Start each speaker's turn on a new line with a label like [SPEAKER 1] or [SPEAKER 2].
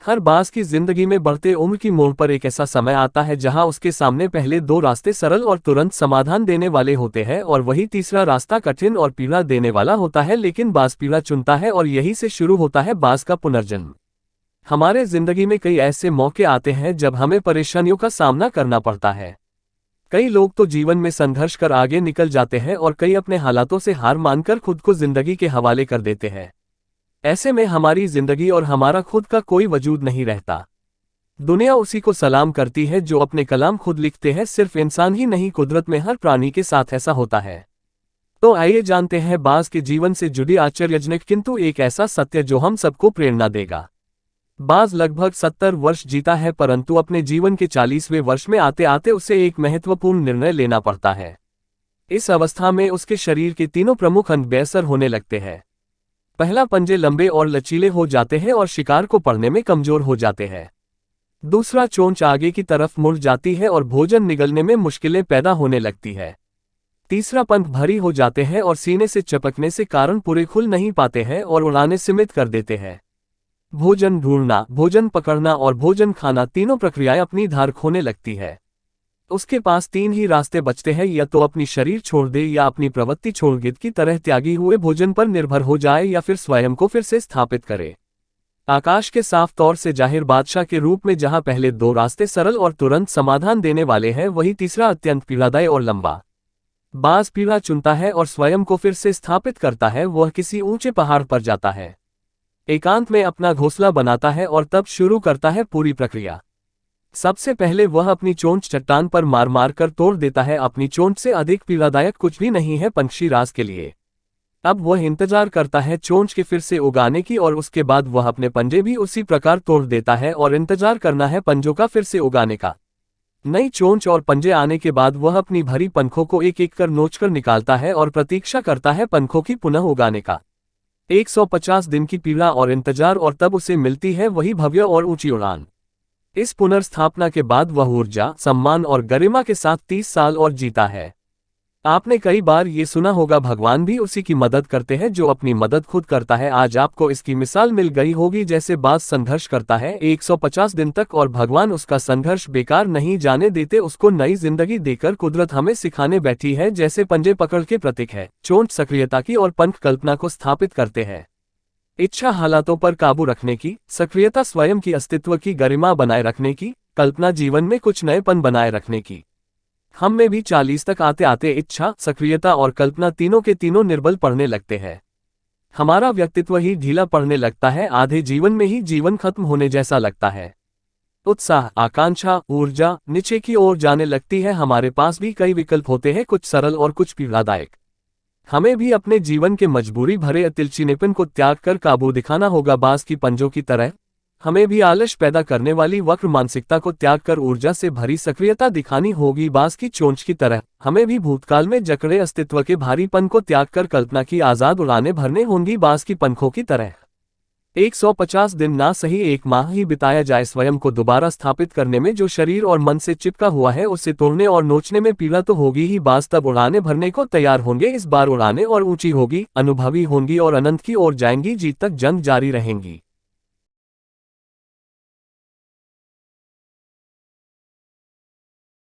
[SPEAKER 1] हर बाज की जिंदगी में बढ़ते उम्र की मोड़ पर एक ऐसा समय आता है जहां उसके सामने पहले दो रास्ते सरल और तुरंत समाधान देने वाले होते हैं और वही तीसरा रास्ता कठिन और पीड़ा देने वाला होता है, लेकिन बाज पीड़ा चुनता है और यही से शुरू होता है बाज का पुनर्जन्म। हमारे जिंदगी में कई ऐसे मौके आते हैं जब हमें परेशानियों का सामना करना पड़ता है। कई लोग तो जीवन में संघर्ष कर आगे निकल जाते हैं और कई अपने हालातों से हार मानकर खुद को जिंदगी के हवाले कर देते हैं। ऐसे में हमारी जिंदगी और हमारा खुद का कोई वजूद नहीं रहता। दुनिया उसी को सलाम करती है जो अपने कलाम खुद लिखते हैं। सिर्फ इंसान ही नहीं, कुदरत में हर प्राणी के साथ ऐसा होता है। तो आइए जानते हैं बाज के जीवन से जुड़ी आश्चर्यजनक किंतु एक ऐसा सत्य जो हम सबको प्रेरणा देगा। बाज लगभग 70 वर्ष जीता है, परंतु अपने जीवन के 40वें वर्ष में आते आते उसे एक महत्वपूर्ण निर्णय लेना पड़ता है। इस अवस्था में उसके शरीर के तीनों प्रमुख अंग बेअसर होने लगते हैं। पहला, पंजे लंबे और लचीले हो जाते हैं और शिकार को पकड़ने में कमजोर हो जाते हैं। दूसरा, चोंच आगे की तरफ मुड़ जाती है और भोजन निगलने में मुश्किलें पैदा होने लगती है। तीसरा, पंख भारी हो जाते हैं और सीने से चपकने से कारण पूरे खुल नहीं पाते हैं और उड़ाने सीमित कर देते हैं। भोजन ढूंढना, भोजन पकड़ना और भोजन खाना, तीनों प्रक्रियाएं अपनी धार खोने लगती है। उसके पास तीन ही रास्ते बचते हैं, या तो अपनी शरीर छोड़ दे, या अपनी प्रवृत्ति छोड़ गिद्ध की तरह त्यागी हुए भोजन पर निर्भर हो जाए, या फिर स्वयं को फिर से स्थापित करे। आकाश के साफ तौर से जाहिर बादशाह के रूप में जहां पहले दो रास्ते सरल और तुरंत समाधान देने वाले हैं, वही तीसरा अत्यंत पीड़ादायी और लंबा। बाज पीड़ा चुनता है और स्वयं को फिर से स्थापित करता है। वह किसी ऊंचे पहाड़ पर जाता है, एकांत में अपना घोंसला बनाता है और तब शुरू करता है पूरी प्रक्रिया। सबसे पहले वह अपनी चोंच चट्टान पर मार मार कर तोड़ देता है। अपनी चोंच से अधिक पीड़ादायक कुछ भी नहीं है पंछी राज के लिए। अब वह इंतजार करता है चोंच के फिर से उगाने की, और उसके बाद वह अपने पंजे भी उसी प्रकार तोड़ देता है और इंतजार करना है पंजों का फिर से उगाने का। नई चोंच और पंजे आने के बाद वह अपनी भरी पंखों को एक एक कर नोचकर निकालता है और प्रतीक्षा करता है पंखों की पुनः उगाने का। 150 दिन की पीड़ा और इंतजार, और तब उसे मिलती है वही भव्य और ऊंची उड़ान। इस पुनर्स्थापना के बाद वह ऊर्जा, सम्मान और गरिमा के साथ 30 साल और जीता है। आपने कई बार ये सुना होगा, भगवान भी उसी की मदद करते हैं जो अपनी मदद खुद करता है। आज आपको इसकी मिसाल मिल गई होगी। जैसे बाज संघर्ष करता है 150 दिन तक और भगवान उसका संघर्ष बेकार नहीं जाने देते, उसको नई जिंदगी देकर कुदरत हमें सिखाने बैठी है। जैसे पंजे पकड़ के प्रतीक है, चोंच सक्रियता की और पंख कल्पना को स्थापित करते हैं। इच्छा हालातों पर काबू रखने की, सक्रियता स्वयं की अस्तित्व की गरिमा बनाए रखने की, कल्पना जीवन में कुछ नएपन बनाए रखने की। हम में भी 40 तक आते आते इच्छा, सक्रियता और कल्पना तीनों के तीनों निर्बल पड़ने लगते हैं। हमारा व्यक्तित्व ही ढीला पड़ने लगता है। आधे जीवन में ही जीवन खत्म होने जैसा लगता है। उत्साह, आकांक्षा, ऊर्जा नीचे की ओर जाने लगती है। हमारे पास भी कई विकल्प होते हैं, कुछ सरल और कुछ पीड़ादायक। हमें भी अपने जीवन के मजबूरी भरे अतिलचीनेपन को त्याग कर काबू दिखाना होगा। बाज की पंजों की तरह हमें भी आलस पैदा करने वाली वक्र मानसिकता को त्याग कर ऊर्जा से भरी सक्रियता दिखानी होगी। बाज की चोंच की तरह हमें भी भूतकाल में जकड़े अस्तित्व के भारीपन को त्याग कर कल्पना की आजाद उड़ानें भरने होंगी। बाज की पंखों की तरह 150 दिन ना सही 1 माह ही बिताया जाए स्वयं को दोबारा स्थापित करने में। जो शरीर और मन से चिपका हुआ है उसे तोड़ने और नोचने में पीड़ा तो होगी ही, बाज तब उड़ाने भरने को तैयार होंगे। इस बार उड़ाने और ऊंची होगी, अनुभवी होंगी और अनंत की ओर जाएंगी। जीत तक जंग जारी रहेंगी।